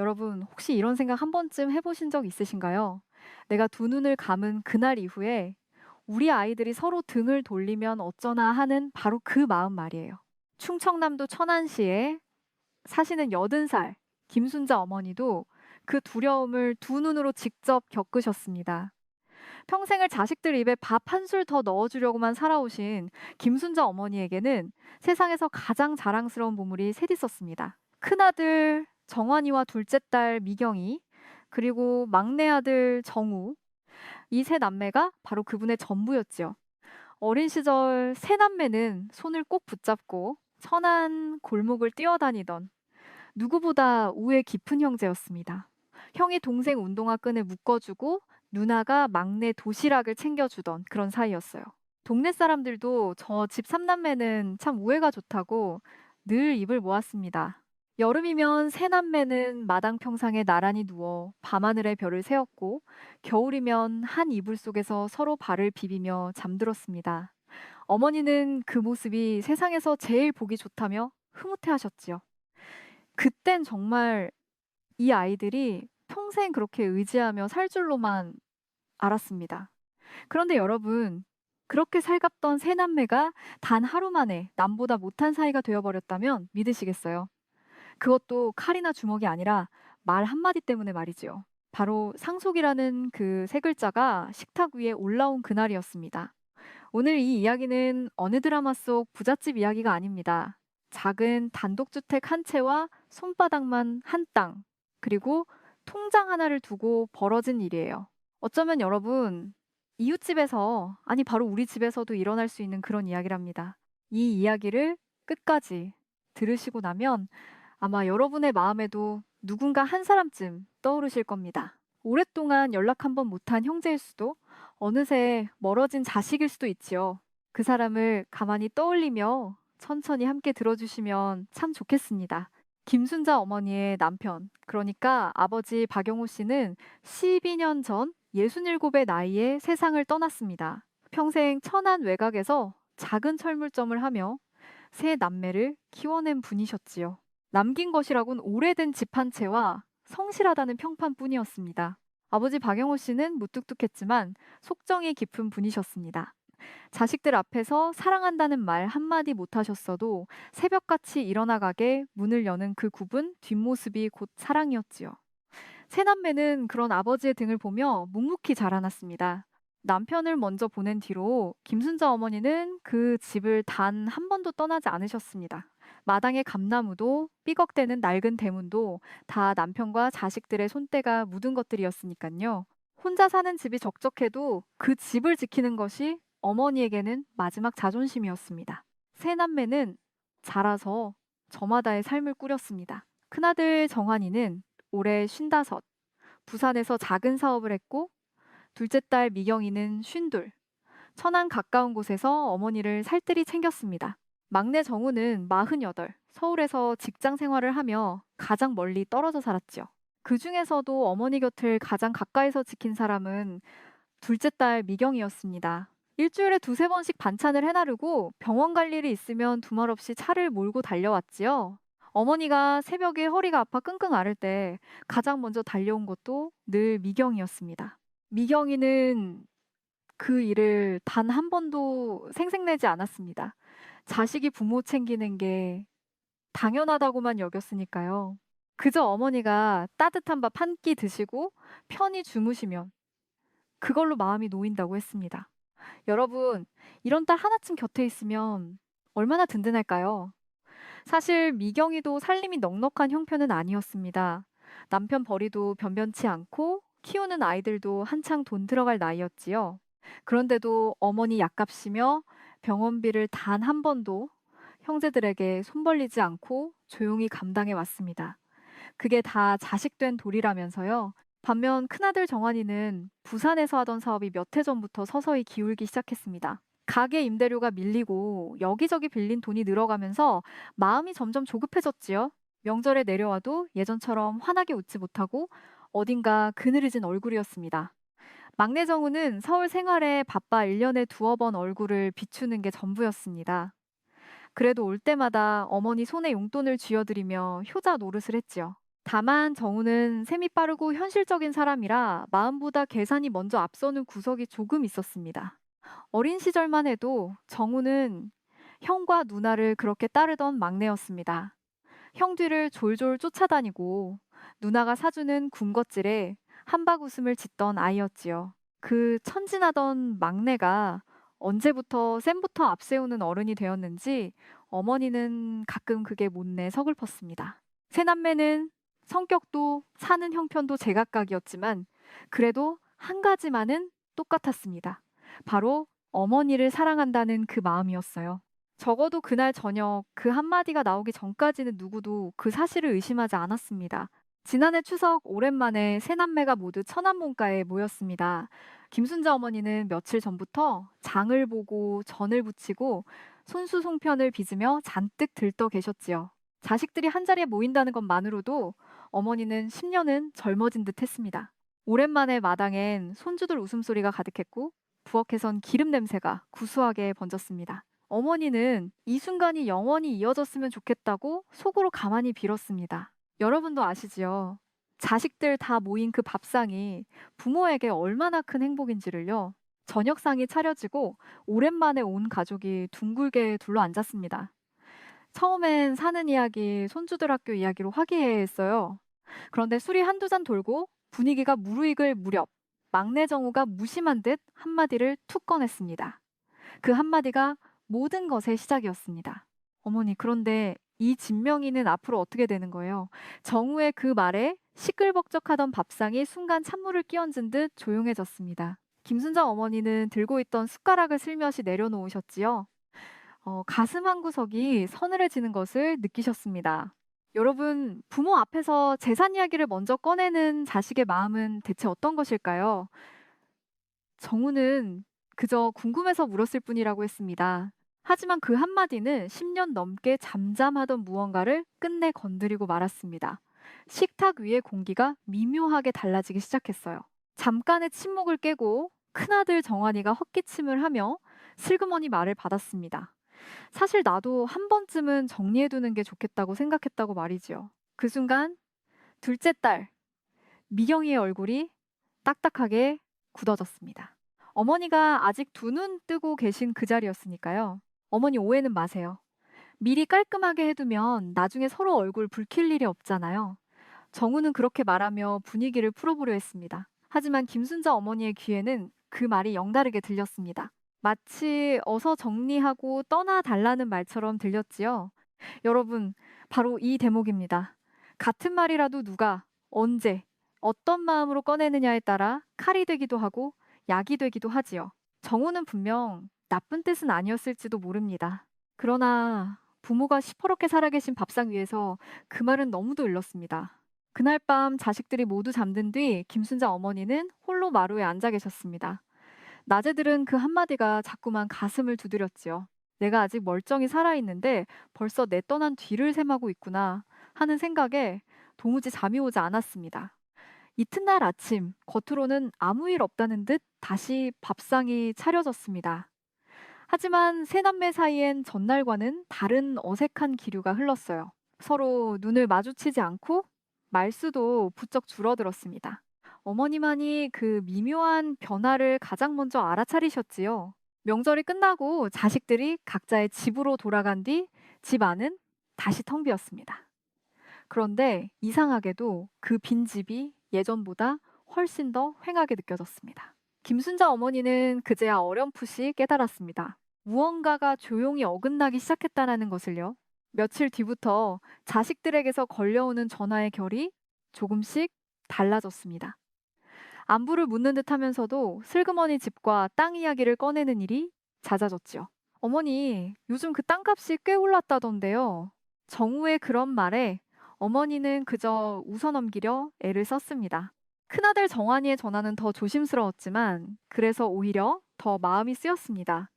여러분, 혹시 이런 생각 한 번쯤 해보신 적 있으신가요? 내가 두 눈을 감은 그날 이후에 우리 아이들이 서로 등을 돌리면 어쩌나 하는 바로 그 마음 말이에요. 충청남도 천안시에 사시는 80살 김순자 어머니도 그 두려움을 두 눈으로 직접 겪으셨습니다. 평생을 자식들 입에 밥 한 술 더 넣어주려고만 살아오신 김순자 어머니에게는 세상에서 가장 자랑스러운 보물이 셋 있었습니다. 큰아들 정환이와 둘째 딸 미경이, 그리고 막내 아들 정우, 이 세 남매가 바로 그분의 전부였지요. 어린 시절 세 남매는 손을 꼭 붙잡고 천안 골목을 뛰어다니던 누구보다 우애 깊은 형제였습니다. 형이 동생 운동화 끈을 묶어주고 누나가 막내 도시락을 챙겨주던 그런 사이였어요. 동네 사람들도 저 집 삼남매는 참 우애가 좋다고 늘 입을 모았습니다. 여름이면 새 남매는 마당 평상에 나란히 누워 밤하늘의 별을 세었고, 겨울이면 한 이불 속에서 서로 발을 비비며 잠들었습니다. 어머니는 그 모습이 세상에서 제일 보기 좋다며 흐뭇해하셨지요. 그땐 정말 이 아이들이 평생 그렇게 의지하며 살 줄로만 알았습니다. 그런데 여러분, 그렇게 살갑던 새 남매가 단 하루 만에 남보다 못한 사이가 되어버렸다면 믿으시겠어요? 그것도 칼이나 주먹이 아니라 말 한마디 때문에 말이지요. 바로 상속이라는 그 세 글자가 식탁 위에 올라온 그날이었습니다. 오늘 이 이야기는 어느 드라마 속 부잣집 이야기가 아닙니다. 작은 단독주택 한 채와 손바닥만 한 땅, 그리고 통장 하나를 두고 벌어진 일이에요. 어쩌면 여러분, 이웃집에서, 아니 바로 우리 집에서도 일어날 수 있는 그런 이야기랍니다. 이 이야기를 끝까지 들으시고 나면 아마 여러분의 마음에도 누군가 한 사람쯤 떠오르실 겁니다. 오랫동안 연락 한번 못한 형제일 수도, 어느새 멀어진 자식일 수도 있지요. 그 사람을 가만히 떠올리며 천천히 함께 들어주시면 참 좋겠습니다. 김순자 어머니의 남편, 그러니까 아버지 박영호 씨는 12년 전 67의 나이에 세상을 떠났습니다. 평생 천안 외곽에서 작은 철물점을 하며 세 남매를 키워낸 분이셨지요. 남긴 것이라곤 오래된 집 한 채와 성실하다는 평판뿐이었습니다. 아버지 박영호 씨는 무뚝뚝했지만 속정이 깊은 분이셨습니다. 자식들 앞에서 사랑한다는 말 한마디 못하셨어도 새벽같이 일어나가게 문을 여는 그 굽은 뒷모습이 곧 사랑이었지요. 새 남매는 그런 아버지의 등을 보며 묵묵히 자라났습니다. 남편을 먼저 보낸 뒤로 김순자 어머니는 그 집을 단 한 번도 떠나지 않으셨습니다. 마당의 감나무도 삐걱대는 낡은 대문도 다 남편과 자식들의 손때가 묻은 것들이었으니까요. 혼자 사는 집이 적적해도 그 집을 지키는 것이 어머니에게는 마지막 자존심이었습니다. 새 남매는 자라서 저마다의 삶을 꾸렸습니다. 큰아들 정환이는 올해 55, 부산에서 작은 사업을 했고, 둘째 딸 미경이는 52, 천안 가까운 곳에서 어머니를 살뜰히 챙겼습니다. 막내 정우는 48, 서울에서 직장 생활을 하며 가장 멀리 떨어져 살았지요. 그 중에서도 어머니 곁을 가장 가까이서 지킨 사람은 둘째 딸 미경이었습니다. 일주일에 두세 번씩 반찬을 해나르고 병원 갈 일이 있으면 두말없이 차를 몰고 달려왔지요. 어머니가 새벽에 허리가 아파 끙끙 앓을 때 가장 먼저 달려온 것도 늘 미경이었습니다. 미경이는 그 일을 단 한 번도 생색내지 않았습니다. 자식이 부모 챙기는 게 당연하다고만 여겼으니까요. 그저 어머니가 따뜻한 밥 한 끼 드시고 편히 주무시면 그걸로 마음이 놓인다고 했습니다. 여러분, 이런 딸 하나쯤 곁에 있으면 얼마나 든든할까요? 사실 미경이도 살림이 넉넉한 형편은 아니었습니다. 남편 벌이도 변변치 않고 키우는 아이들도 한창 돈 들어갈 나이였지요. 그런데도 어머니 약값이며 병원비를 단 한 번도 형제들에게 손 벌리지 않고 조용히 감당해 왔습니다. 그게 다 자식된 도리라면서요. 반면 큰아들 정환이는 부산에서 하던 사업이 몇 해 전부터 서서히 기울기 시작했습니다. 가게 임대료가 밀리고 여기저기 빌린 돈이 늘어가면서 마음이 점점 조급해졌지요. 명절에 내려와도 예전처럼 환하게 웃지 못하고 어딘가 그늘해진 얼굴이었습니다. 막내 정우는 서울 생활에 바빠 1년에 두어 번 얼굴을 비추는 게 전부였습니다. 그래도 올 때마다 어머니 손에 용돈을 쥐어드리며 효자 노릇을 했지요. 다만 정우는 셈이 빠르고 현실적인 사람이라 마음보다 계산이 먼저 앞서는 구석이 조금 있었습니다. 어린 시절만 해도 정우는 형과 누나를 그렇게 따르던 막내였습니다. 형 뒤를 졸졸 쫓아다니고 누나가 사주는 군것질에 한박 웃음을 짓던 아이였지요. 그 천진하던 막내가 언제부터 쌤부터 앞세우는 어른이 되었는지 어머니는 가끔 그게 못내 서글펐습니다. 새 남매는 성격도 사는 형편도 제각각이었지만 그래도 한 가지만은 똑같았습니다. 바로 어머니를 사랑한다는 그 마음이었어요. 적어도 그날 저녁 그 한마디가 나오기 전까지는 누구도 그 사실을 의심하지 않았습니다. 지난해 추석 오랜만에 세 남매가 모두 천안문가에 모였습니다. 김순자 어머니는 며칠 전부터 장을 보고 전을 부치고 손수 송편을 빚으며 잔뜩 들떠 계셨지요. 자식들이 한자리에 모인다는 것만으로도 어머니는 10년은 젊어진 듯 했습니다. 오랜만에 마당엔 손주들 웃음소리가 가득했고 부엌에선 기름 냄새가 구수하게 번졌습니다. 어머니는 이 순간이 영원히 이어졌으면 좋겠다고 속으로 가만히 빌었습니다. 여러분도 아시지요? 자식들 다 모인 그 밥상이 부모에게 얼마나 큰 행복인지를요. 저녁상이 차려지고 오랜만에 온 가족이 둥글게 둘러앉았습니다. 처음엔 사는 이야기, 손주들 학교 이야기로 화기애애했어요. 그런데 술이 한두 잔 돌고 분위기가 무르익을 무렵 막내 정우가 무심한 듯 한마디를 툭 꺼냈습니다. 그 한마디가 모든 것의 시작이었습니다. 어머니, 그런데 이 진명이는 앞으로 어떻게 되는 거예요? 정우의 그 말에 시끌벅적하던 밥상이 순간 찬물을 끼얹은 듯 조용해졌습니다. 김순정 어머니는 들고 있던 숟가락을 슬며시 내려놓으셨지요. 가슴 한구석이 서늘해지는 것을 느끼셨습니다. 여러분, 부모 앞에서 재산 이야기를 먼저 꺼내는 자식의 마음은 대체 어떤 것일까요? 정우는 그저 궁금해서 물었을 뿐이라고 했습니다. 하지만 그 한마디는 10년 넘게 잠잠하던 무언가를 끝내 건드리고 말았습니다. 식탁 위의 공기가 미묘하게 달라지기 시작했어요. 잠깐의 침묵을 깨고 큰아들 정환이가 헛기침을 하며 슬그머니 말을 받았습니다. 사실 나도 한 번쯤은 정리해두는 게 좋겠다고 생각했다고 말이지요. 그 순간 둘째 딸 미경이의 얼굴이 딱딱하게 굳어졌습니다. 어머니가 아직 두 눈 뜨고 계신 그 자리였으니까요. 어머니 오해는 마세요. 미리 깔끔하게 해두면 나중에 서로 얼굴 붉힐 일이 없잖아요. 정우는 그렇게 말하며 분위기를 풀어보려 했습니다. 하지만 김순자 어머니의 귀에는 그 말이 영다르게 들렸습니다. 마치 어서 정리하고 떠나달라는 말처럼 들렸지요. 여러분, 바로 이 대목입니다. 같은 말이라도 누가, 언제, 어떤 마음으로 꺼내느냐에 따라 칼이 되기도 하고 약이 되기도 하지요. 정우는 분명 나쁜 뜻은 아니었을지도 모릅니다. 그러나 부모가 시퍼렇게 살아계신 밥상 위에서 그 말은 너무도 일렀습니다. 그날 밤 자식들이 모두 잠든 뒤 김순자 어머니는 홀로 마루에 앉아 계셨습니다. 낮에 들은 그 한마디가 자꾸만 가슴을 두드렸지요. 내가 아직 멀쩡히 살아있는데 벌써 내 떠난 뒤를 셈하고 있구나 하는 생각에 도무지 잠이 오지 않았습니다. 이튿날 아침, 겉으로는 아무 일 없다는 듯 다시 밥상이 차려졌습니다. 하지만 세 남매 사이엔 전날과는 다른 어색한 기류가 흘렀어요. 서로 눈을 마주치지 않고 말수도 부쩍 줄어들었습니다. 어머니만이 그 미묘한 변화를 가장 먼저 알아차리셨지요. 명절이 끝나고 자식들이 각자의 집으로 돌아간 뒤 집 안은 다시 텅 비었습니다. 그런데 이상하게도 그 빈집이 예전보다 훨씬 더 휑하게 느껴졌습니다. 김순자 어머니는 그제야 어렴풋이 깨달았습니다. 무언가가 조용히 어긋나기 시작했다는 것을요. 며칠 뒤부터 자식들에게서 걸려오는 전화의 결이 조금씩 달라졌습니다. 안부를 묻는 듯 하면서도 슬그머니 집과 땅 이야기를 꺼내는 일이 잦아졌지요. 어머니, 요즘 그 땅값이 꽤 올랐다던데요. 정우의 그런 말에 어머니는 그저 웃어넘기려 애를 썼습니다. 큰아들 정환이의 전화는 더 조심스러웠지만 그래서 오히려 더 마음이 쓰였습니다.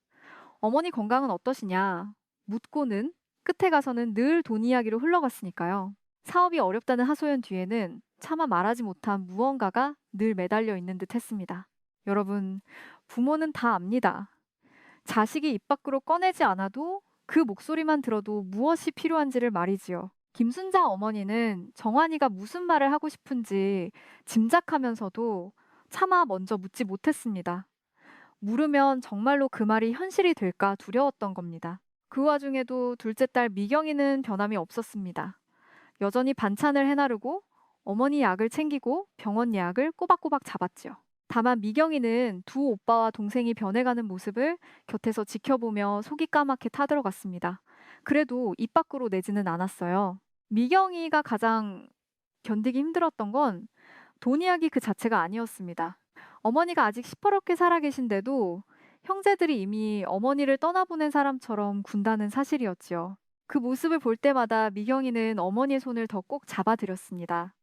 어머니 건강은 어떠시냐? 묻고는 끝에 가서는 늘 돈 이야기로 흘러갔으니까요. 사업이 어렵다는 하소연 뒤에는 차마 말하지 못한 무언가가 늘 매달려 있는 듯 했습니다. 여러분, 부모는 다 압니다. 자식이 입 밖으로 꺼내지 않아도 그 목소리만 들어도 무엇이 필요한지를 말이지요. 김순자 어머니는 정환이가 무슨 말을 하고 싶은지 짐작하면서도 차마 먼저 묻지 못했습니다. 물으면 정말로 그 말이 현실이 될까 두려웠던 겁니다. 그 와중에도 둘째 딸 미경이는 변함이 없었습니다. 여전히 반찬을 해나르고 어머니 약을 챙기고 병원 예약을 꼬박꼬박 잡았지요. 다만 미경이는 두 오빠와 동생이 변해가는 모습을 곁에서 지켜보며 속이 까맣게 타들어갔습니다. 그래도 입 밖으로 내지는 않았어요. 미경이가 가장 견디기 힘들었던 건 돈 이야기 그 자체가 아니었습니다. 어머니가 아직 시퍼렇게 살아계신데도 형제들이 이미 어머니를 떠나보낸 사람처럼 군다는 사실이었지요. 그 모습을 볼 때마다 미경이는 어머니의 손을 더 꼭 잡아드렸습니다.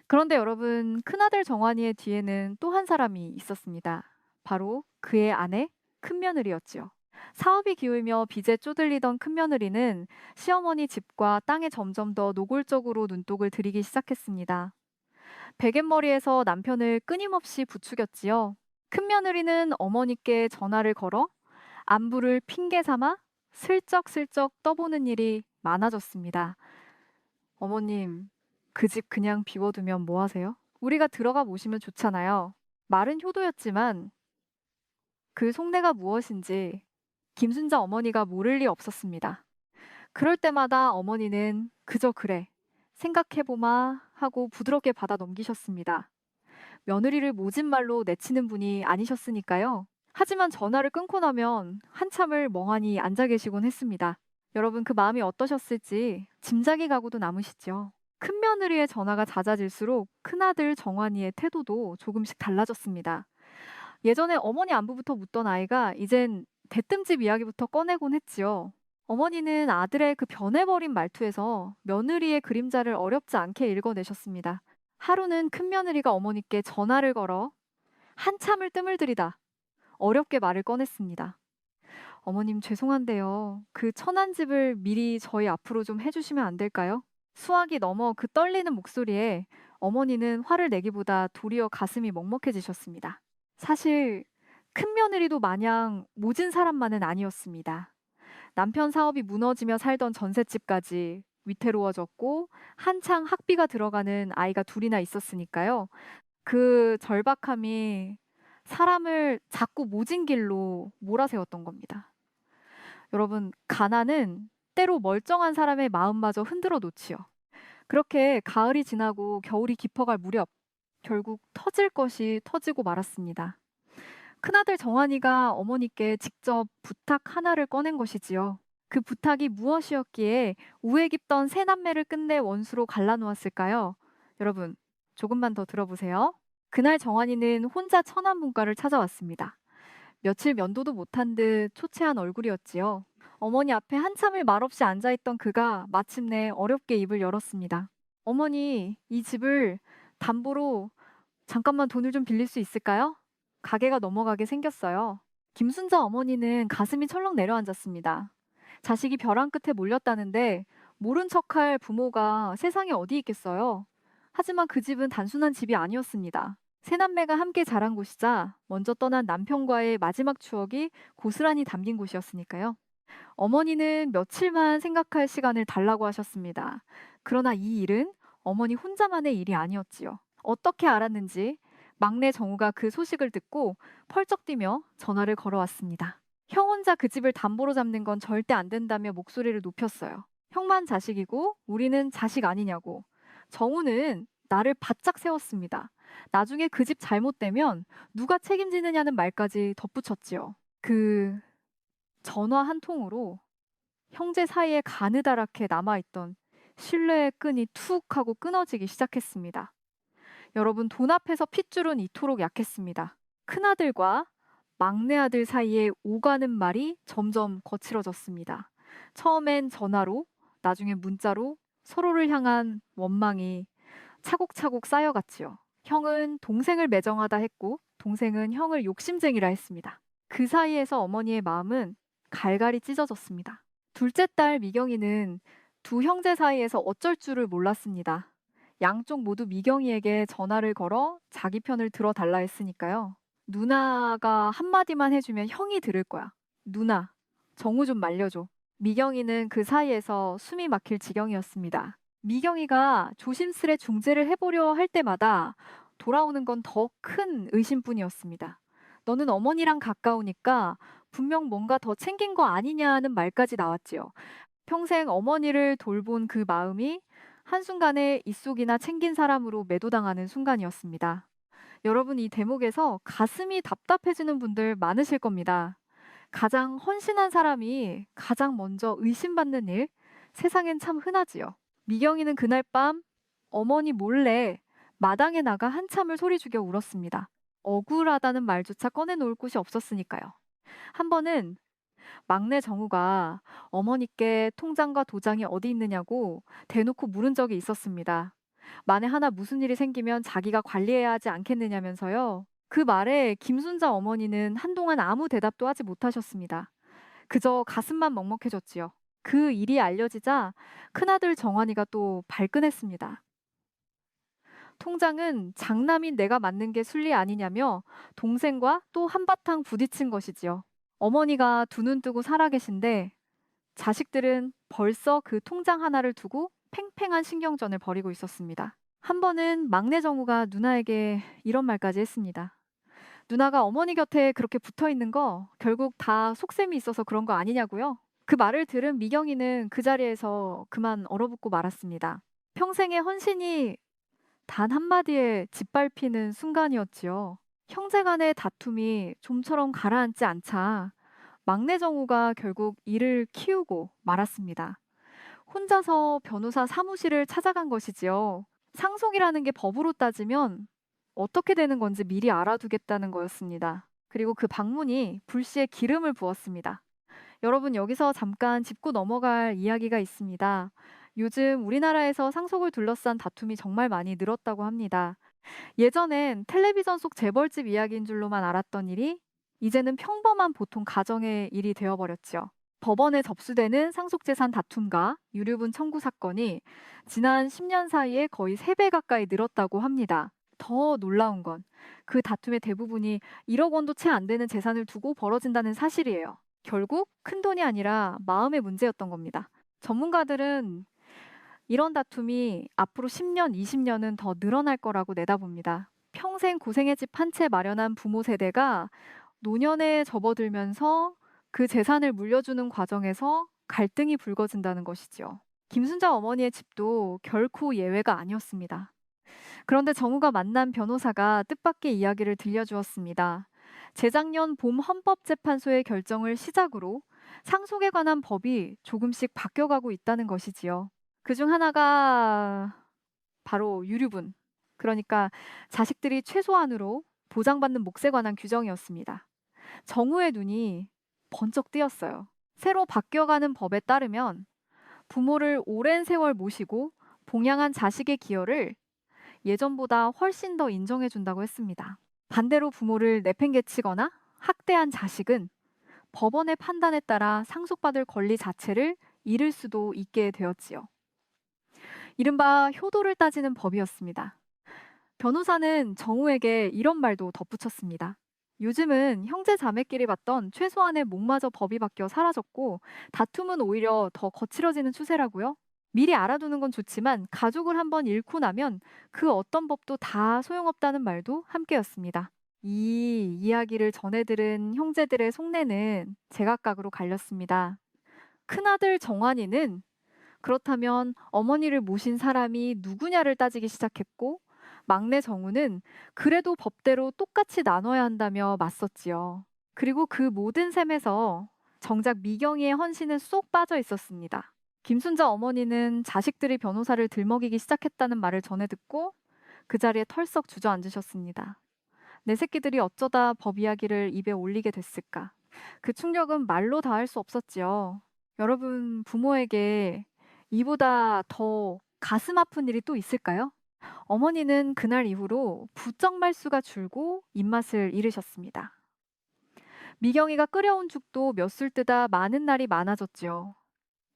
그런데 여러분, 큰아들 정환이의 뒤에는 또 한 사람이 있었습니다. 바로 그의 아내, 큰며느리였지요. 사업이 기울며 빚에 쪼들리던 큰며느리는 시어머니 집과 땅에 점점 더 노골적으로 눈독을 들이기 시작했습니다. 베갯머리에서 남편을 끊임없이 부추겼지요. 큰며느리는 어머니께 전화를 걸어 안부를 핑계 삼아 슬쩍슬쩍 떠보는 일이 많아졌습니다. 어머님, 그 집 그냥 비워두면 뭐 하세요? 우리가 들어가 보시면 좋잖아요. 말은 효도였지만 그 속내가 무엇인지 김순자 어머니가 모를 리 없었습니다. 그럴 때마다 어머니는 그저 그래, 생각해보마 하고 부드럽게 받아 넘기셨습니다. 며느리를 모진 말로 내치는 분이 아니셨으니까요. 하지만 전화를 끊고 나면 한참을 멍하니 앉아 계시곤 했습니다. 여러분, 그 마음이 어떠셨을지 짐작이 가고도 남으시죠? 큰며느리의 전화가 잦아질수록 큰아들 정환이의 태도도 조금씩 달라졌습니다. 예전에 어머니 안부부터 묻던 아이가 이젠 대뜸집 이야기부터 꺼내곤 했지요. 어머니는 아들의 그 변해버린 말투에서 며느리의 그림자를 어렵지 않게 읽어내셨습니다. 하루는 큰며느리가 어머니께 전화를 걸어 한참을 뜸을 들이다 어렵게 말을 꺼냈습니다. 어머님, 죄송한데요. 그 천한 집을 미리 저희 앞으로 좀 해주시면 안 될까요? 수학이 넘어 그 떨리는 목소리에 어머니는 화를 내기보다 도리어 가슴이 먹먹해지셨습니다. 사실 큰며느리도 마냥 모진 사람만은 아니었습니다. 남편 사업이 무너지며 살던 전셋집까지 위태로워졌고 한창 학비가 들어가는 아이가 둘이나 있었으니까요. 그 절박함이 사람을 자꾸 모진 길로 몰아세웠던 겁니다. 여러분, 가난은 때로 멀쩡한 사람의 마음마저 흔들어 놓지요. 그렇게 가을이 지나고 겨울이 깊어갈 무렵 결국 터질 것이 터지고 말았습니다. 큰아들 정환이가 어머니께 직접 부탁 하나를 꺼낸 것이지요. 그 부탁이 무엇이었기에 우애 깊던 세 남매를 끝내 원수로 갈라놓았을까요? 여러분, 조금만 더 들어보세요. 그날 정환이는 혼자 천안문가를 찾아왔습니다. 며칠 면도도 못한 듯 초췌한 얼굴이었지요. 어머니 앞에 한참을 말없이 앉아있던 그가 마침내 어렵게 입을 열었습니다. 어머니, 이 집을 담보로 잠깐만 돈을 좀 빌릴 수 있을까요? 가게가 넘어가게 생겼어요. 김순자 어머니는 가슴이 철렁 내려앉았습니다. 자식이 벼랑 끝에 몰렸다는데 모른 척할 부모가 세상에 어디 있겠어요. 하지만 그 집은 단순한 집이 아니었습니다. 세 남매가 함께 자란 곳이자 먼저 떠난 남편과의 마지막 추억이 고스란히 담긴 곳이었으니까요. 어머니는 며칠만 생각할 시간을 달라고 하셨습니다. 그러나 이 일은 어머니 혼자만의 일이 아니었지요. 어떻게 알았는지 막내 정우가 그 소식을 듣고 펄쩍 뛰며 전화를 걸어왔습니다. 형 혼자 그 집을 담보로 잡는 건 절대 안 된다며 목소리를 높였어요. 형만 자식이고 우리는 자식 아니냐고. 정우는 나를 바짝 세웠습니다. 나중에 그 집 잘못되면 누가 책임지느냐는 말까지 덧붙였지요. 그 전화 한 통으로 형제 사이에 가느다랗게 남아있던 신뢰의 끈이 툭 하고 끊어지기 시작했습니다. 여러분, 돈 앞에서 핏줄은 이토록 약했습니다. 큰아들과 막내 아들 사이에 오가는 말이 점점 거칠어졌습니다. 처음엔 전화로, 나중에 문자로 서로를 향한 원망이 차곡차곡 쌓여갔지요. 형은 동생을 매정하다 했고 동생은 형을 욕심쟁이라 했습니다. 그 사이에서 어머니의 마음은 갈갈이 찢어졌습니다. 둘째 딸 미경이는 두 형제 사이에서 어쩔 줄을 몰랐습니다. 양쪽 모두 미경이에게 전화를 걸어 자기 편을 들어달라 했으니까요. 누나가 한마디만 해주면 형이 들을 거야. 누나, 정우 좀 말려줘. 미경이는 그 사이에서 숨이 막힐 지경이었습니다. 미경이가 조심스레 중재를 해보려 할 때마다 돌아오는 건 더 큰 의심뿐이었습니다. 너는 어머니랑 가까우니까 분명 뭔가 더 챙긴 거 아니냐는 말까지 나왔지요. 평생 어머니를 돌본 그 마음이 한순간에 입속이나 챙긴 사람으로 매도당하는 순간이었습니다. 여러분, 이 대목에서 가슴이 답답해지는 분들 많으실 겁니다. 가장 헌신한 사람이 가장 먼저 의심받는 일, 세상엔 참 흔하지요. 미경이는 그날 밤 어머니 몰래 마당에 나가 한참을 소리 죽여 울었습니다. 억울하다는 말조차 꺼내놓을 곳이 없었으니까요. 한 번은 막내 정우가 어머니께 통장과 도장이 어디 있느냐고 대놓고 물은 적이 있었습니다. 만에 하나 무슨 일이 생기면 자기가 관리해야 하지 않겠느냐면서요. 그 말에 김순자 어머니는 한동안 아무 대답도 하지 못하셨습니다. 그저 가슴만 먹먹해졌지요. 그 일이 알려지자 큰아들 정환이가 또 발끈했습니다. 통장은 장남인 내가 맞는 게 순리 아니냐며 동생과 또 한바탕 부딪힌 것이지요. 어머니가 두 눈 뜨고 살아계신데 자식들은 벌써 그 통장 하나를 두고 팽팽한 신경전을 벌이고 있었습니다. 한 번은 막내 정우가 누나에게 이런 말까지 했습니다. 누나가 어머니 곁에 그렇게 붙어 있는 거 결국 다 속셈이 있어서 그런 거 아니냐고요? 그 말을 들은 미경이는 그 자리에서 그만 얼어붙고 말았습니다. 평생의 헌신이 단 한마디에 짓밟히는 순간이었지요. 형제 간의 다툼이 좀처럼 가라앉지 않자 막내 정우가 결국 일을 키우고 말았습니다. 혼자서 변호사 사무실을 찾아간 것이지요. 상속이라는 게 법으로 따지면 어떻게 되는 건지 미리 알아두겠다는 거였습니다. 그리고 그 방문이 불씨에 기름을 부었습니다. 여러분, 여기서 잠깐 짚고 넘어갈 이야기가 있습니다. 요즘 우리나라에서 상속을 둘러싼 다툼이 정말 많이 늘었다고 합니다. 예전엔 텔레비전 속 재벌집 이야기인 줄로만 알았던 일이 이제는 평범한 보통 가정의 일이 되어버렸죠. 법원에 접수되는 상속재산 다툼과 유류분 청구 사건이 지난 10년 사이에 거의 3배 가까이 늘었다고 합니다. 더 놀라운 건 그 다툼의 대부분이 1억 원도 채 안 되는 재산을 두고 벌어진다는 사실이에요. 결국 큰돈이 아니라 마음의 문제였던 겁니다. 전문가들은 이런 다툼이 앞으로 10년, 20년은 더 늘어날 거라고 내다봅니다. 평생 고생의 집 한 채 마련한 부모 세대가 노년에 접어들면서 그 재산을 물려주는 과정에서 갈등이 불거진다는 것이죠. 김순자 어머니의 집도 결코 예외가 아니었습니다. 그런데 정우가 만난 변호사가 뜻밖의 이야기를 들려주었습니다. 재작년 봄 헌법재판소의 결정을 시작으로 상속에 관한 법이 조금씩 바뀌어가고 있다는 것이지요. 그중 하나가 바로 유류분, 그러니까 자식들이 최소한으로 보장받는 몫에 관한 규정이었습니다. 정우의 눈이 번쩍 뜨였어요. 새로 바뀌어가는 법에 따르면 부모를 오랜 세월 모시고 봉양한 자식의 기여를 예전보다 훨씬 더 인정해준다고 했습니다. 반대로 부모를 내팽개치거나 학대한 자식은 법원의 판단에 따라 상속받을 권리 자체를 잃을 수도 있게 되었지요. 이른바 효도를 따지는 법이었습니다. 변호사는 정우에게 이런 말도 덧붙였습니다. 요즘은 형제 자매끼리 봤던 최소한의 목마저 법이 바뀌어 사라졌고 다툼은 오히려 더 거칠어지는 추세라고요. 미리 알아두는 건 좋지만 가족을 한번 잃고 나면 그 어떤 법도 다 소용없다는 말도 함께였습니다. 이 이야기를 전해 들은 형제들의 속내는 제각각으로 갈렸습니다. 큰아들 정환이는 그렇다면 어머니를 모신 사람이 누구냐를 따지기 시작했고, 막내 정우는 그래도 법대로 똑같이 나눠야 한다며 맞섰지요. 그리고 그 모든 셈에서 정작 미경이의 헌신은 쏙 빠져 있었습니다. 김순자 어머니는 자식들이 변호사를 들먹이기 시작했다는 말을 전해 듣고 그 자리에 털썩 주저앉으셨습니다. 내 새끼들이 어쩌다 법 이야기를 입에 올리게 됐을까? 그 충격은 말로 다 할 수 없었지요. 여러분, 부모에게 이보다 더 가슴 아픈 일이 또 있을까요? 어머니는 그날 이후로 부쩍 말수가 줄고 입맛을 잃으셨습니다. 미경이가 끓여온 죽도 몇 술 뜨다 많은 날이 많아졌지요.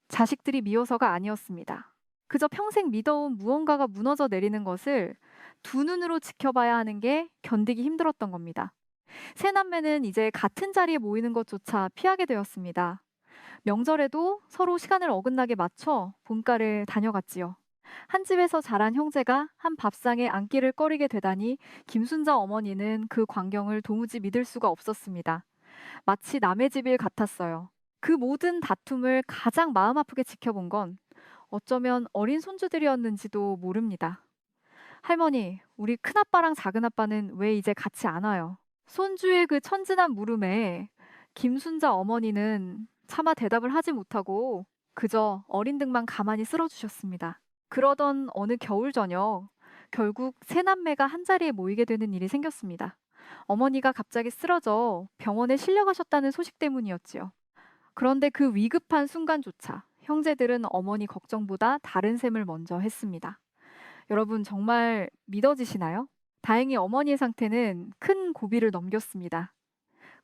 자식들이 미워서가 아니었습니다. 그저 평생 믿어온 무언가가 무너져 내리는 것을 두 눈으로 지켜봐야 하는 게 견디기 힘들었던 겁니다. 세 남매는 이제 같은 자리에 모이는 것조차 피하게 되었습니다. 명절에도 서로 시간을 어긋나게 맞춰 본가를 다녀갔지요. 한 집에서 자란 형제가 한 밥상에 앉기를 꺼리게 되다니 김순자 어머니는 그 광경을 도무지 믿을 수가 없었습니다. 마치 남의 집일 같았어요. 그 모든 다툼을 가장 마음 아프게 지켜본 건 어쩌면 어린 손주들이었는지도 모릅니다. 할머니, 우리 큰아빠랑 작은아빠는 왜 이제 같이 안 와요? 손주의 그 천진한 물음에 김순자 어머니는 차마 대답을 하지 못하고 그저 어린 등만 가만히 쓸어주셨습니다. 그러던 어느 겨울 저녁, 결국 세 남매가 한자리에 모이게 되는 일이 생겼습니다. 어머니가 갑자기 쓰러져 병원에 실려가셨다는 소식 때문이었지요. 그런데 그 위급한 순간조차 형제들은 어머니 걱정보다 다른 셈을 먼저 했습니다. 여러분 정말 믿어지시나요? 다행히 어머니의 상태는 큰 고비를 넘겼습니다.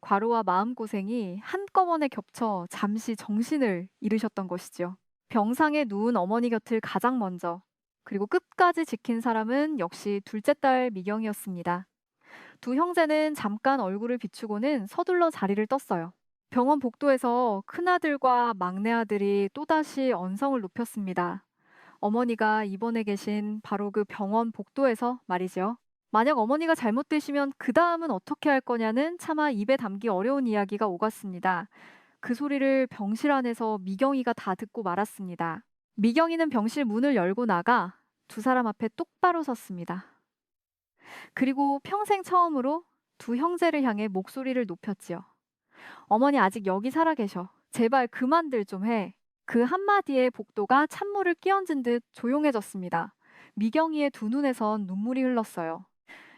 과로와 마음고생이 한꺼번에 겹쳐 잠시 정신을 잃으셨던 것이죠. 병상에 누운 어머니 곁을 가장 먼저, 그리고 끝까지 지킨 사람은 역시 둘째 딸 미경이었습니다. 두 형제는 잠깐 얼굴을 비추고는 서둘러 자리를 떴어요. 병원 복도에서 큰아들과 막내아들이 또다시 언성을 높였습니다. 어머니가 입원해 계신 바로 그 병원 복도에서 말이죠. 만약 어머니가 잘못되시면 그 다음은 어떻게 할 거냐는 차마 입에 담기 어려운 이야기가 오갔습니다. 그 소리를 병실 안에서 미경이가 다 듣고 말았습니다. 미경이는 병실 문을 열고 나가 두 사람 앞에 똑바로 섰습니다. 그리고 평생 처음으로 두 형제를 향해 목소리를 높였지요. 어머니 아직 여기 살아 계셔. 제발 그만들 좀 해. 그 한마디에 복도가 찬물을 끼얹은 듯 조용해졌습니다. 미경이의 두 눈에선 눈물이 흘렀어요.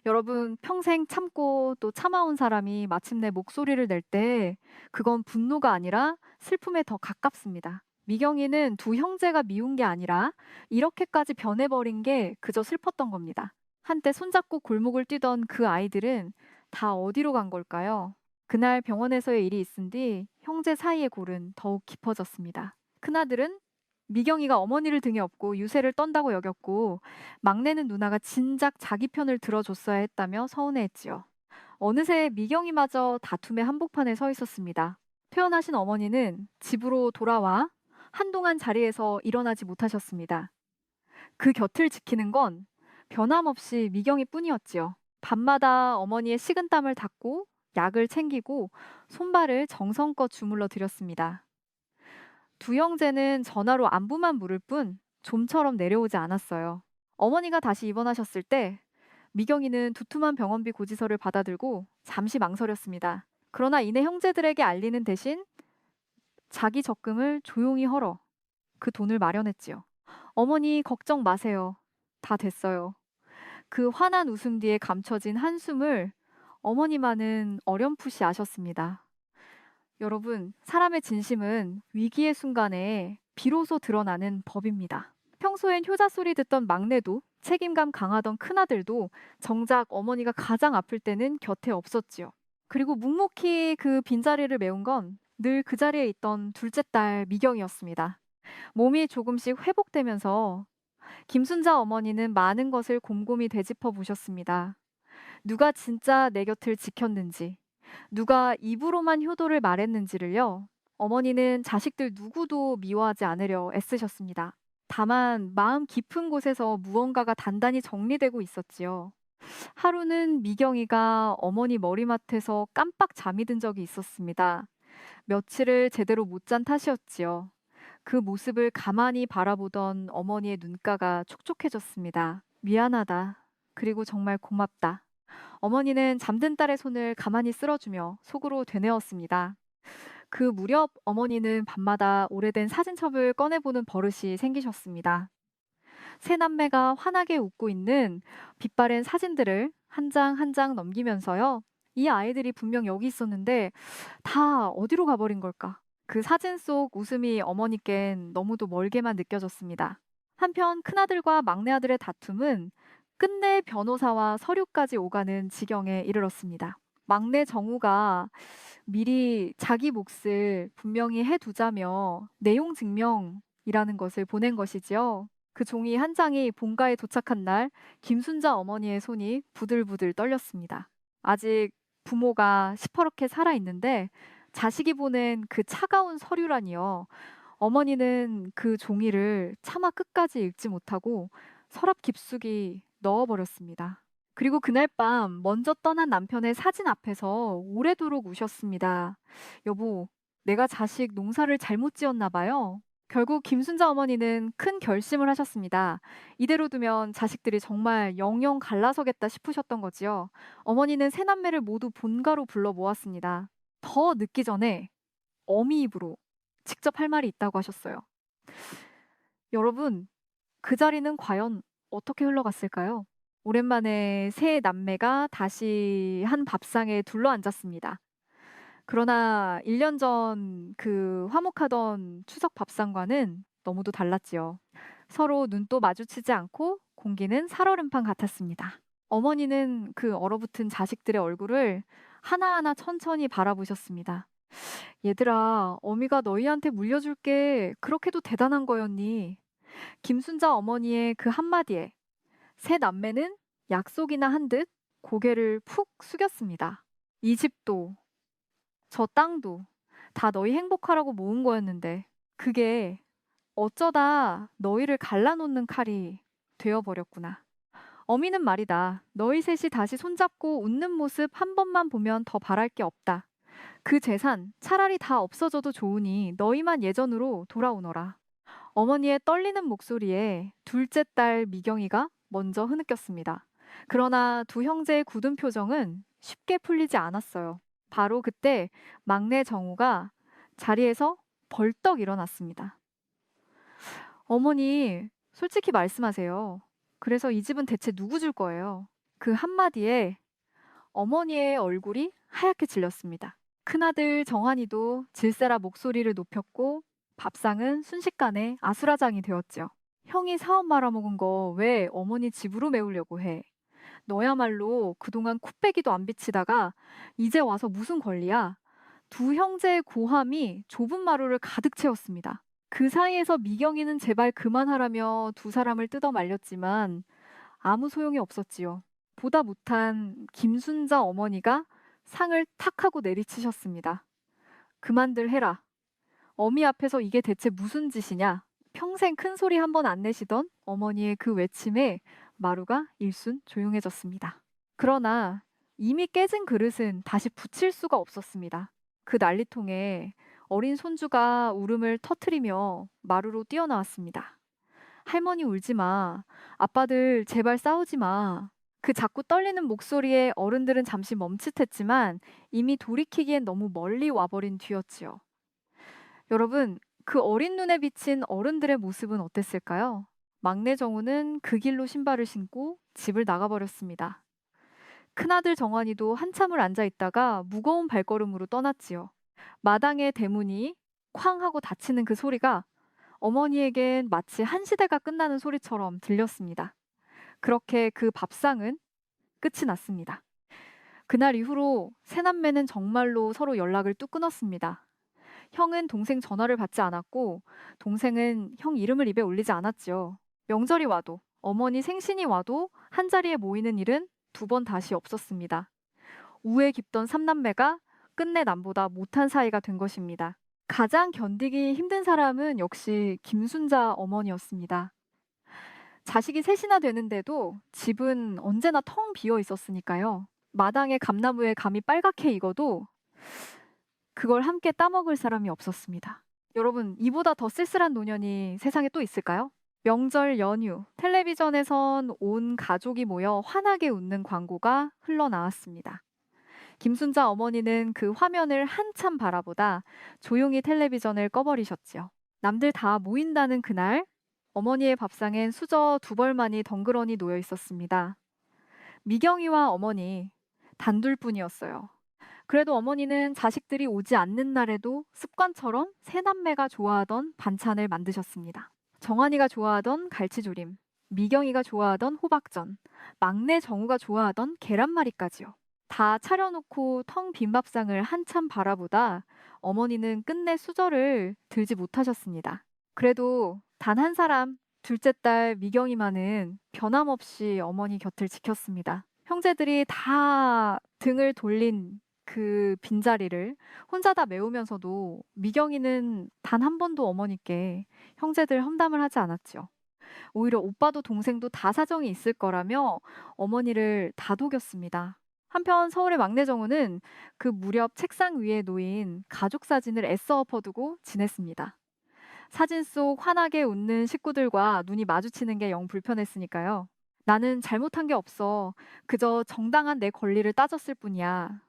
여러분, 평생 참고 또 참아온 사람이 마침내 목소리를 낼 때 그건 분노가 아니라 슬픔에 더 가깝습니다. 미경이는 두 형제가 미운 게 아니라 이렇게까지 변해버린 게 그저 슬펐던 겁니다. 한때 손잡고 골목을 뛰던 그 아이들은 다 어디로 간 걸까요? 그날 병원에서의 일이 있은 뒤 형제 사이의 골은 더욱 깊어졌습니다. 큰아들은 미경이가 어머니를 등에 업고 유세를 떤다고 여겼고 막내는 누나가 진작 자기 편을 들어줬어야 했다며 서운해했지요. 어느새 미경이마저 다툼의 한복판에 서 있었습니다. 퇴원하신 어머니는 집으로 돌아와 한동안 자리에서 일어나지 못하셨습니다. 그 곁을 지키는 건 변함없이 미경이뿐이었지요. 밤마다 어머니의 식은땀을 닦고 약을 챙기고 손발을 정성껏 주물러 드렸습니다. 두 형제는 전화로 안부만 물을 뿐 좀처럼 내려오지 않았어요. 어머니가 다시 입원하셨을 때 미경이는 두툼한 병원비 고지서를 받아들고 잠시 망설였습니다. 그러나 이내 형제들에게 알리는 대신 자기 적금을 조용히 헐어 그 돈을 마련했지요. 어머니 걱정 마세요. 다 됐어요. 그 환한 웃음 뒤에 감춰진 한숨을 어머니만은 어렴풋이 아셨습니다. 여러분, 사람의 진심은 위기의 순간에 비로소 드러나는 법입니다. 평소엔 효자 소리 듣던 막내도 책임감 강하던 큰아들도 정작 어머니가 가장 아플 때는 곁에 없었지요. 그리고 묵묵히 그 빈자리를 메운 건 늘 그 자리에 있던 둘째 딸 미경이었습니다. 몸이 조금씩 회복되면서 김순자 어머니는 많은 것을 곰곰이 되짚어 보셨습니다. 누가 진짜 내 곁을 지켰는지, 누가 입으로만 효도를 말했는지를요. 어머니는 자식들 누구도 미워하지 않으려 애쓰셨습니다. 다만 마음 깊은 곳에서 무언가가 단단히 정리되고 있었지요. 하루는 미경이가 어머니 머리맡에서 깜빡 잠이 든 적이 있었습니다. 며칠을 제대로 못 잔 탓이었지요. 그 모습을 가만히 바라보던 어머니의 눈가가 촉촉해졌습니다. 미안하다. 그리고 정말 고맙다. 어머니는 잠든 딸의 손을 가만히 쓸어주며 속으로 되뇌었습니다. 그 무렵 어머니는 밤마다 오래된 사진첩을 꺼내보는 버릇이 생기셨습니다. 세 남매가 환하게 웃고 있는 빛바랜 사진들을 한 장 한 장 넘기면서요. 이 아이들이 분명 여기 있었는데 다 어디로 가버린 걸까? 그 사진 속 웃음이 어머니께는 너무도 멀게만 느껴졌습니다. 한편 큰아들과 막내아들의 다툼은 끝내 변호사와 서류까지 오가는 지경에 이르렀습니다. 막내 정우가 미리 자기 몫을 분명히 해두자며 내용 증명이라는 것을 보낸 것이지요. 그 종이 한 장이 본가에 도착한 날 김순자 어머니의 손이 부들부들 떨렸습니다. 아직 부모가 시퍼렇게 살아있는데 자식이 보낸 그 차가운 서류라니요. 어머니는 그 종이를 차마 끝까지 읽지 못하고 서랍 깊숙이 넣어버렸습니다. 그리고 그날 밤 먼저 떠난 남편의 사진 앞에서 오래도록 우셨습니다. 여보, 내가 자식 농사를 잘못 지었나 봐요. 결국 김순자 어머니는 큰 결심을 하셨습니다. 이대로 두면 자식들이 정말 영영 갈라서겠다 싶으셨던 거지요. 어머니는 세 남매를 모두 본가로 불러 모았습니다. 더 늦기 전에 어미 입으로 직접 할 말이 있다고 하셨어요. 여러분, 그 자리는 과연 어떻게 흘러갔을까요? 오랜만에 세 남매가 다시 한 밥상에 둘러앉았습니다. 그러나 1년 전 그 화목하던 추석 밥상과는 너무도 달랐지요. 서로 눈도 마주치지 않고 공기는 살얼음판 같았습니다. 어머니는 그 얼어붙은 자식들의 얼굴을 하나하나 천천히 바라보셨습니다. 얘들아, 어미가 너희한테 물려줄 게 그렇게도 대단한 거였니? 김순자 어머니의 그 한마디에 세 남매는 약속이나 한 듯 고개를 푹 숙였습니다. 이 집도 저 땅도 다 너희 행복하라고 모은 거였는데 그게 어쩌다 너희를 갈라놓는 칼이 되어버렸구나. 어미는 말이다. 너희 셋이 다시 손잡고 웃는 모습 한 번만 보면 더 바랄 게 없다. 그 재산 차라리 다 없어져도 좋으니 너희만 예전으로 돌아오너라. 어머니의 떨리는 목소리에 둘째 딸 미경이가 먼저 흐느꼈습니다. 그러나 두 형제의 굳은 표정은 쉽게 풀리지 않았어요. 바로 그때 막내 정우가 자리에서 벌떡 일어났습니다. 어머니, 솔직히 말씀하세요. 그래서 이 집은 대체 누구 줄 거예요? 그 한마디에 어머니의 얼굴이 하얗게 질렸습니다. 큰아들 정환이도 질세라 목소리를 높였고 밥상은 순식간에 아수라장이 되었죠. 형이 사업 말아먹은 거 왜 어머니 집으로 메우려고 해? 너야말로 그동안 코빼기도 안 비치다가 이제 와서 무슨 권리야? 두 형제의 고함이 좁은 마루를 가득 채웠습니다. 그 사이에서 미경이는 제발 그만하라며 두 사람을 뜯어 말렸지만 아무 소용이 없었지요. 보다 못한 김순자 어머니가 상을 탁 하고 내리치셨습니다. 그만들 해라. 어미 앞에서 이게 대체 무슨 짓이냐? 평생 큰 소리 한 번 안 내시던 어머니의 그 외침에 마루가 일순 조용해졌습니다. 그러나 이미 깨진 그릇은 다시 붙일 수가 없었습니다. 그 난리통에 어린 손주가 울음을 터트리며 마루로 뛰어나왔습니다. 할머니 울지 마. 아빠들 제발 싸우지 마. 그 자꾸 떨리는 목소리에 어른들은 잠시 멈칫했지만 이미 돌이키기엔 너무 멀리 와버린 뒤였지요. 여러분, 그 어린 눈에 비친 어른들의 모습은 어땠을까요? 막내 정우는 그 길로 신발을 신고 집을 나가버렸습니다. 큰아들 정환이도 한참을 앉아 있다가 무거운 발걸음으로 떠났지요. 마당의 대문이 쾅 하고 닫히는 그 소리가 어머니에겐 마치 한 시대가 끝나는 소리처럼 들렸습니다. 그렇게 그 밥상은 끝이 났습니다. 그날 이후로 세 남매는 정말로 서로 연락을 뚝 끊었습니다. 형은 동생 전화를 받지 않았고 동생은 형 이름을 입에 올리지 않았지요. 명절이 와도 어머니 생신이 와도 한자리에 모이는 일은 두 번 다시 없었습니다. 우애 깊던 삼남매가 끝내 남보다 못한 사이가 된 것입니다. 가장 견디기 힘든 사람은 역시 김순자 어머니였습니다. 자식이 셋이나 되는데도 집은 언제나 텅 비어 있었으니까요. 마당에 감나무에 감이 빨갛게 익어도 그걸 함께 따먹을 사람이 없었습니다. 여러분, 이보다 더 쓸쓸한 노년이 세상에 또 있을까요? 명절 연휴, 텔레비전에선 온 가족이 모여 환하게 웃는 광고가 흘러나왔습니다. 김순자 어머니는 그 화면을 한참 바라보다 조용히 텔레비전을 꺼버리셨지요. 남들 다 모인다는 그날, 어머니의 밥상엔 수저 두 벌만이 덩그러니 놓여 있었습니다. 미경이와 어머니, 단둘뿐이었어요. 그래도 어머니는 자식들이 오지 않는 날에도 습관처럼 새 남매가 좋아하던 반찬을 만드셨습니다. 정환이가 좋아하던 갈치조림, 미경이가 좋아하던 호박전, 막내 정우가 좋아하던 계란말이까지요. 다 차려놓고 텅 빈 밥상을 한참 바라보다 어머니는 끝내 수저를 들지 못하셨습니다. 그래도 단 한 사람, 둘째 딸 미경이만은 변함없이 어머니 곁을 지켰습니다. 형제들이 다 등을 돌린 그 빈자리를 혼자 다 메우면서도 미경이는 단 한 번도 어머니께 형제들 험담을 하지 않았지요. 오히려 오빠도 동생도 다 사정이 있을 거라며 어머니를 다독였습니다. 한편 서울의 막내 정우는 그 무렵 책상 위에 놓인 가족 사진을 애써 엎어두고 지냈습니다. 사진 속 환하게 웃는 식구들과 눈이 마주치는 게 영 불편했으니까요. 나는 잘못한 게 없어. 그저 정당한 내 권리를 따졌을 뿐이야.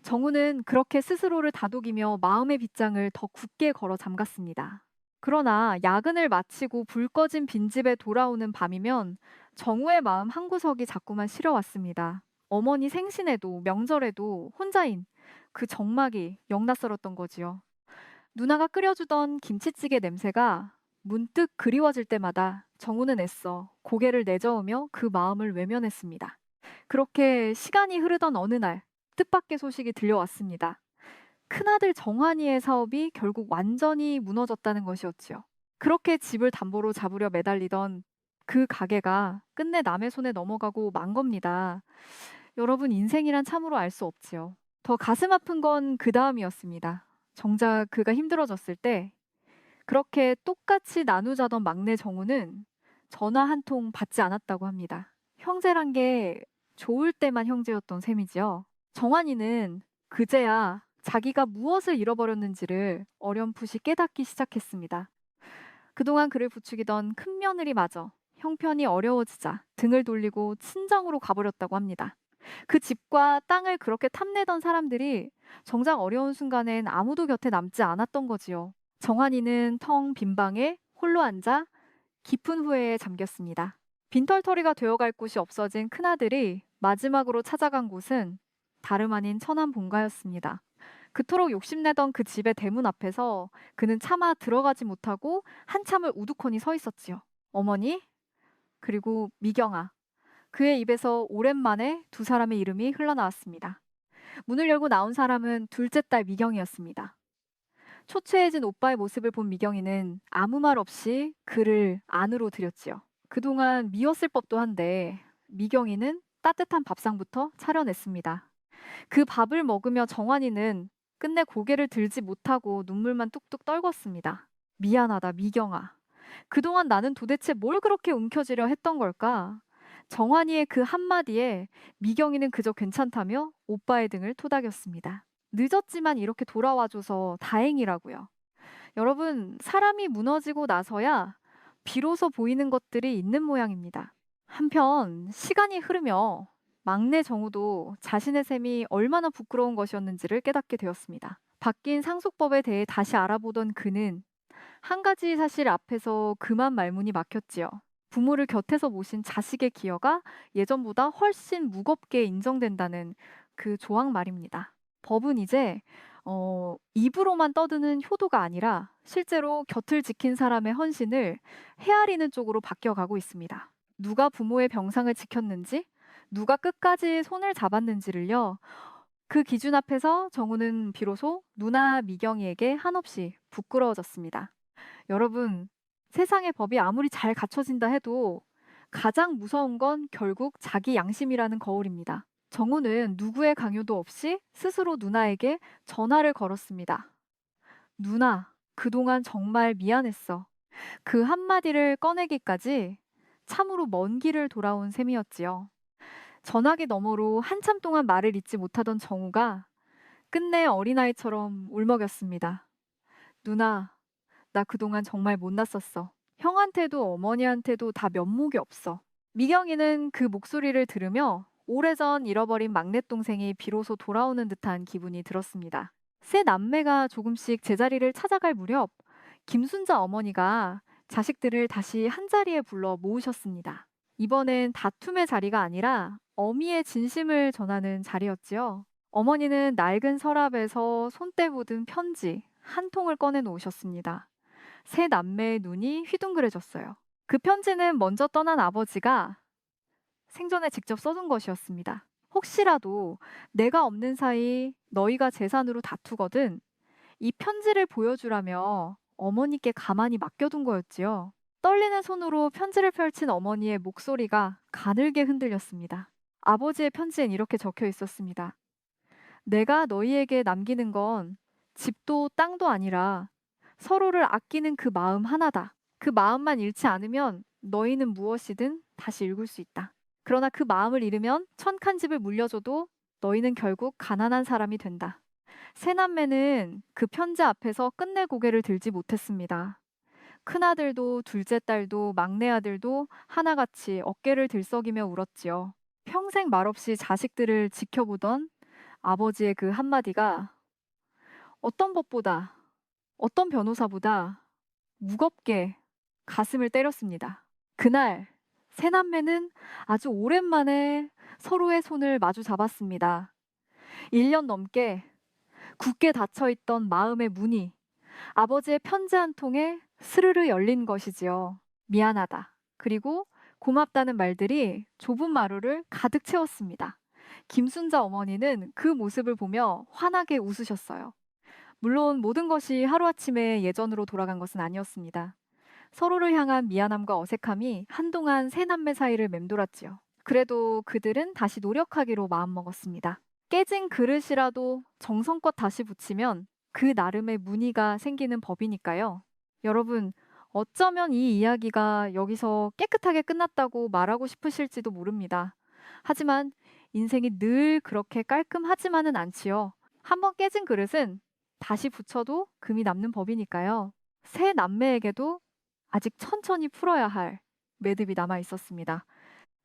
정우는 그렇게 스스로를 다독이며 마음의 빗장을 더 굳게 걸어 잠갔습니다. 그러나 야근을 마치고 불 꺼진 빈집에 돌아오는 밤이면 정우의 마음 한구석이 자꾸만 시려왔습니다. 어머니 생신에도 명절에도 혼자인 그 정막이 영낯설었던 거지요. 누나가 끓여주던 김치찌개 냄새가 문득 그리워질 때마다 정우는 애써 고개를 내저으며 그 마음을 외면했습니다. 그렇게 시간이 흐르던 어느 날 뜻밖의 소식이 들려왔습니다. 큰아들 정환이의 사업이 결국 완전히 무너졌다는 것이었지요. 그렇게 집을 담보로 잡으려 매달리던 그 가게가 끝내 남의 손에 넘어가고 만 겁니다. 여러분, 인생이란 참으로 알 수 없지요. 더 가슴 아픈 건 그 다음이었습니다. 정작 그가 힘들어졌을 때 그렇게 똑같이 나누자던 막내 정우는 전화 한 통 받지 않았다고 합니다. 형제란 게 좋을 때만 형제였던 셈이지요. 정환이는 그제야 자기가 무엇을 잃어버렸는지를 어렴풋이 깨닫기 시작했습니다. 그동안 그를 부추기던 큰 며느리마저 형편이 어려워지자 등을 돌리고 친정으로 가버렸다고 합니다. 그 집과 땅을 그렇게 탐내던 사람들이 정작 어려운 순간엔 아무도 곁에 남지 않았던 거지요. 정환이는 텅 빈 방에 홀로 앉아 깊은 후회에 잠겼습니다. 빈털터리가 되어갈 곳이 없어진 큰아들이 마지막으로 찾아간 곳은 다름 아닌 천안 본가였습니다. 그토록 욕심내던 그 집의 대문 앞에서 그는 차마 들어가지 못하고 한참을 우두커니 서 있었지요. 어머니, 그리고 미경아. 그의 입에서 오랜만에 두 사람의 이름이 흘러나왔습니다. 문을 열고 나온 사람은 둘째 딸 미경이었습니다. 초췌해진 오빠의 모습을 본 미경이는 아무 말 없이 그를 안으로 들였지요. 그동안 미웠을 법도 한데 미경이는 따뜻한 밥상부터 차려냈습니다. 그 밥을 먹으며 정환이는 끝내 고개를 들지 못하고 눈물만 뚝뚝 떨궜습니다. 미안하다, 미경아. 그동안 나는 도대체 뭘 그렇게 움켜쥐려 했던 걸까? 정환이의 그 한마디에 미경이는 그저 괜찮다며 오빠의 등을 토닥였습니다. 늦었지만 이렇게 돌아와줘서 다행이라고요. 여러분, 사람이 무너지고 나서야 비로소 보이는 것들이 있는 모양입니다. 한편 시간이 흐르며 막내 정우도 자신의 셈이 얼마나 부끄러운 것이었는지를 깨닫게 되었습니다. 바뀐 상속법에 대해 다시 알아보던 그는 한 가지 사실 앞에서 그만 말문이 막혔지요. 부모를 곁에서 모신 자식의 기여가 예전보다 훨씬 무겁게 인정된다는 그 조항 말입니다. 법은 이제 입으로만 떠드는 효도가 아니라 실제로 곁을 지킨 사람의 헌신을 헤아리는 쪽으로 바뀌어가고 있습니다. 누가 부모의 병상을 지켰는지, 누가 끝까지 손을 잡았는지를요. 그 기준 앞에서 정우는 비로소 누나 미경이에게 한없이 부끄러워졌습니다. 여러분, 세상의 법이 아무리 잘 갖춰진다 해도 가장 무서운 건 결국 자기 양심이라는 거울입니다. 정우는 누구의 강요도 없이 스스로 누나에게 전화를 걸었습니다. 누나, 그동안 정말 미안했어. 그 한마디를 꺼내기까지 참으로 먼 길을 돌아온 셈이었지요. 전화기 너머로 한참 동안 말을 잇지 못하던 정우가 끝내 어린아이처럼 울먹였습니다. 누나, 나 그동안 정말 못났었어. 형한테도 어머니한테도 다 면목이 없어. 미경이는 그 목소리를 들으며 오래전 잃어버린 막내동생이 비로소 돌아오는 듯한 기분이 들었습니다. 세 남매가 조금씩 제자리를 찾아갈 무렵 김순자 어머니가 자식들을 다시 한자리에 불러 모으셨습니다. 이번엔 다툼의 자리가 아니라 어미의 진심을 전하는 자리였지요. 어머니는 낡은 서랍에서 손때 묻은 편지 한 통을 꺼내 놓으셨습니다. 세 남매의 눈이 휘둥그레졌어요. 그 편지는 먼저 떠난 아버지가 생전에 직접 써둔 것이었습니다. 혹시라도 내가 없는 사이 너희가 재산으로 다투거든 이 편지를 보여주라며 어머니께 가만히 맡겨둔 거였지요. 떨리는 손으로 편지를 펼친 어머니의 목소리가 가늘게 흔들렸습니다. 아버지의 편지엔 이렇게 적혀 있었습니다. 내가 너희에게 남기는 건 집도 땅도 아니라 서로를 아끼는 그 마음 하나다. 그 마음만 잃지 않으면 너희는 무엇이든 다시 읽을 수 있다. 그러나 그 마음을 잃으면 천칸 집을 물려줘도 너희는 결국 가난한 사람이 된다. 세 남매는 그 편지 앞에서 끝내 고개를 들지 못했습니다. 큰아들도 둘째 딸도 막내 아들도 하나같이 어깨를 들썩이며 울었지요. 평생 말없이 자식들을 지켜보던 아버지의 그 한마디가 어떤 법보다, 어떤 변호사보다 무겁게 가슴을 때렸습니다. 그날 세 남매는 아주 오랜만에 서로의 손을 마주 잡았습니다. 1년 넘게 굳게 닫혀있던 마음의 문이 아버지의 편지 한 통에 스르르 열린 것이지요. 미안하다. 그리고 고맙다는 말들이 좁은 마루를 가득 채웠습니다. 김순자 어머니는 그 모습을 보며 환하게 웃으셨어요. 물론 모든 것이 하루아침에 예전으로 돌아간 것은 아니었습니다. 서로를 향한 미안함과 어색함이 한동안 세 남매 사이를 맴돌았지요. 그래도 그들은 다시 노력하기로 마음먹었습니다. 깨진 그릇이라도 정성껏 다시 붙이면 그 나름의 무늬가 생기는 법이니까요. 여러분, 어쩌면 이 이야기가 여기서 깨끗하게 끝났다고 말하고 싶으실지도 모릅니다. 하지만 인생이 늘 그렇게 깔끔하지만은 않지요. 한번 깨진 그릇은 다시 붙여도 금이 남는 법이니까요. 새 남매에게도 아직 천천히 풀어야 할 매듭이 남아 있었습니다.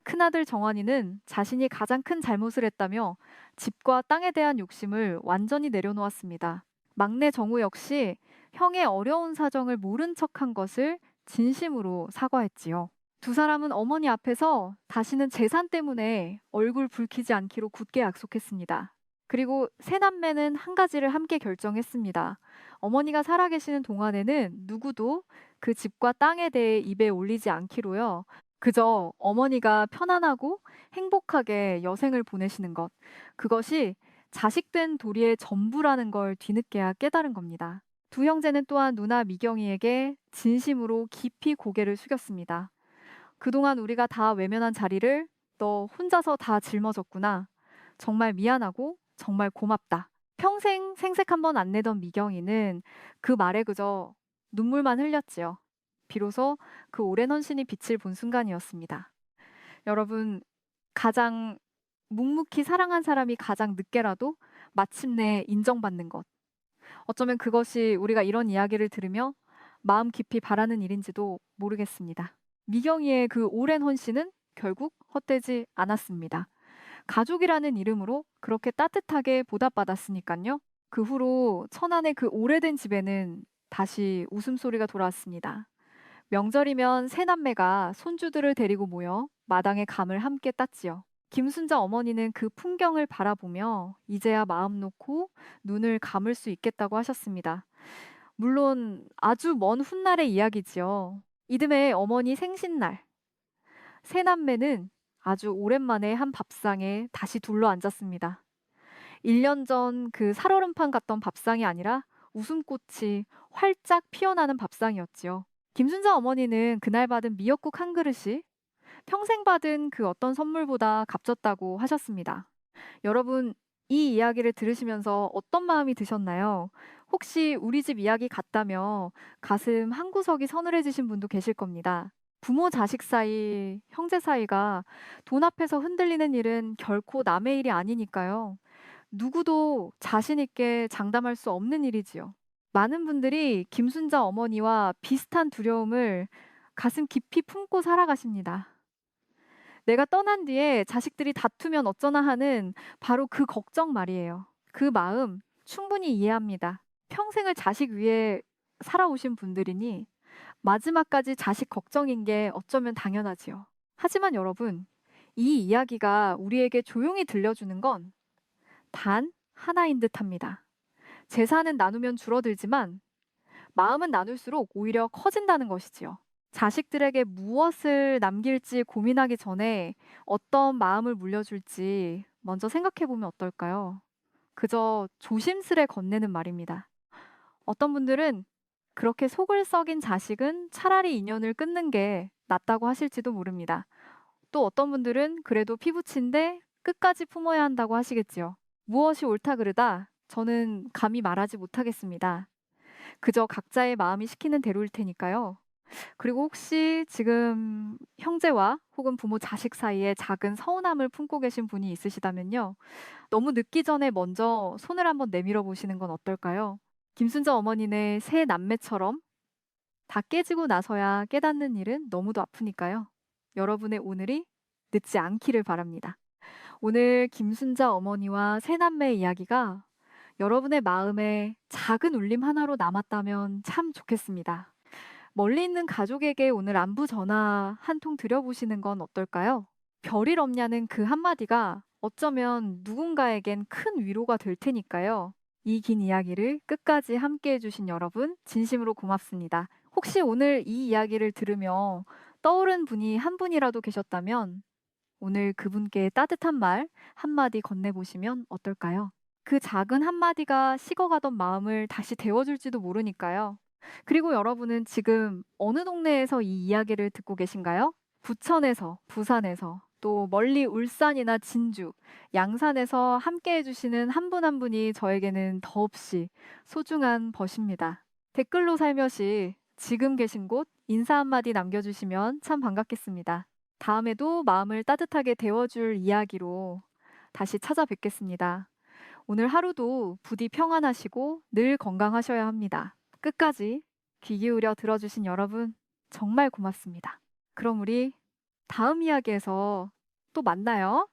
큰아들 정환이는 자신이 가장 큰 잘못을 했다며 집과 땅에 대한 욕심을 완전히 내려놓았습니다. 막내 정우 역시 형의 어려운 사정을 모른 척한 것을 진심으로 사과했지요. 두 사람은 어머니 앞에서 다시는 재산 때문에 얼굴 붉히지 않기로 굳게 약속했습니다. 그리고 세 남매는 한 가지를 함께 결정했습니다. 어머니가 살아계시는 동안에는 누구도 그 집과 땅에 대해 입에 올리지 않기로요. 그저 어머니가 편안하고 행복하게 여생을 보내시는 것. 그것이 자식된 도리의 전부라는 걸 뒤늦게야 깨달은 겁니다. 두 형제는 또한 누나 미경이에게 진심으로 깊이 고개를 숙였습니다. 그동안 우리가 다 외면한 자리를 너 혼자서 다 짊어졌구나. 정말 미안하고 정말 고맙다. 평생 생색 한 번 안 내던 미경이는 그 말에 그저 눈물만 흘렸지요. 비로소 그 오랜 헌신이 빛을 본 순간이었습니다. 여러분, 가장 묵묵히 사랑한 사람이 가장 늦게라도 마침내 인정받는 것. 어쩌면 그것이 우리가 이런 이야기를 들으며 마음 깊이 바라는 일인지도 모르겠습니다. 미경이의 그 오랜 헌신은 결국 헛되지 않았습니다. 가족이라는 이름으로 그렇게 따뜻하게 보답받았으니까요. 그 후로 천안의 그 오래된 집에는 다시 웃음소리가 돌아왔습니다. 명절이면 새 남매가 손주들을 데리고 모여 마당에 감을 함께 땄지요. 김순자 어머니는 그 풍경을 바라보며 이제야 마음 놓고 눈을 감을 수 있겠다고 하셨습니다. 물론 아주 먼 훗날의 이야기지요. 이듬해 어머니 생신날, 새 남매는 아주 오랜만에 한 밥상에 다시 둘러 앉았습니다. 1년 전 그 살얼음판 같던 밥상이 아니라 웃음꽃이 활짝 피어나는 밥상이었지요. 김순자 어머니는 그날 받은 미역국 한 그릇이 평생 받은 그 어떤 선물보다 값졌다고 하셨습니다. 여러분, 이 이야기를 들으시면서 어떤 마음이 드셨나요? 혹시 우리 집 이야기 같다며 가슴 한구석이 서늘해지신 분도 계실 겁니다. 부모 자식 사이, 형제 사이가 돈 앞에서 흔들리는 일은 결코 남의 일이 아니니까요. 누구도 자신 있게 장담할 수 없는 일이지요. 많은 분들이 김순자 어머니와 비슷한 두려움을 가슴 깊이 품고 살아가십니다. 내가 떠난 뒤에 자식들이 다투면 어쩌나 하는 바로 그 걱정 말이에요. 그 마음 충분히 이해합니다. 평생을 자식 위에 살아오신 분들이니 마지막까지 자식 걱정인 게 어쩌면 당연하지요. 하지만 여러분, 이 이야기가 우리에게 조용히 들려주는 건 단 하나인 듯 합니다. 재산은 나누면 줄어들지만 마음은 나눌수록 오히려 커진다는 것이지요. 자식들에게 무엇을 남길지 고민하기 전에 어떤 마음을 물려줄지 먼저 생각해 보면 어떨까요? 그저 조심스레 건네는 말입니다. 어떤 분들은 그렇게 속을 썩인 자식은 차라리 인연을 끊는 게 낫다고 하실지도 모릅니다. 또 어떤 분들은 그래도 피부친데 끝까지 품어야 한다고 하시겠지요. 무엇이 옳다 그르다 저는 감히 말하지 못하겠습니다. 그저 각자의 마음이 시키는 대로일 테니까요. 그리고 혹시 지금 형제와 혹은 부모 자식 사이에 작은 서운함을 품고 계신 분이 있으시다면요. 너무 늦기 전에 먼저 손을 한번 내밀어 보시는 건 어떨까요? 김순자 어머니네 세 남매처럼 다 깨지고 나서야 깨닫는 일은 너무도 아프니까요. 여러분의 오늘이 늦지 않기를 바랍니다. 오늘 김순자 어머니와 세 남매의 이야기가 여러분의 마음에 작은 울림 하나로 남았다면 참 좋겠습니다. 멀리 있는 가족에게 오늘 안부 전화 한 통 드려보시는 건 어떨까요? 별일 없냐는 그 한마디가 어쩌면 누군가에겐 큰 위로가 될 테니까요. 이 긴 이야기를 끝까지 함께 해주신 여러분, 진심으로 고맙습니다. 혹시 오늘 이 이야기를 들으며 떠오른 분이 한 분이라도 계셨다면 오늘 그분께 따뜻한 말 한마디 건네보시면 어떨까요? 그 작은 한마디가 식어가던 마음을 다시 데워줄지도 모르니까요. 그리고 여러분은 지금 어느 동네에서 이 이야기를 듣고 계신가요? 부천에서, 부산에서, 또 멀리 울산이나 진주, 양산에서 함께 해주시는 한 분 한 분이 저에게는 더없이 소중한 벗입니다. 댓글로 살며시 지금 계신 곳 인사 한마디 남겨주시면 참 반갑겠습니다. 다음에도 마음을 따뜻하게 데워줄 이야기로 다시 찾아뵙겠습니다. 오늘 하루도 부디 평안하시고 늘 건강하셔야 합니다. 끝까지 귀 기울여 들어주신 여러분 정말 고맙습니다. 그럼 우리 다음 이야기에서 또 만나요.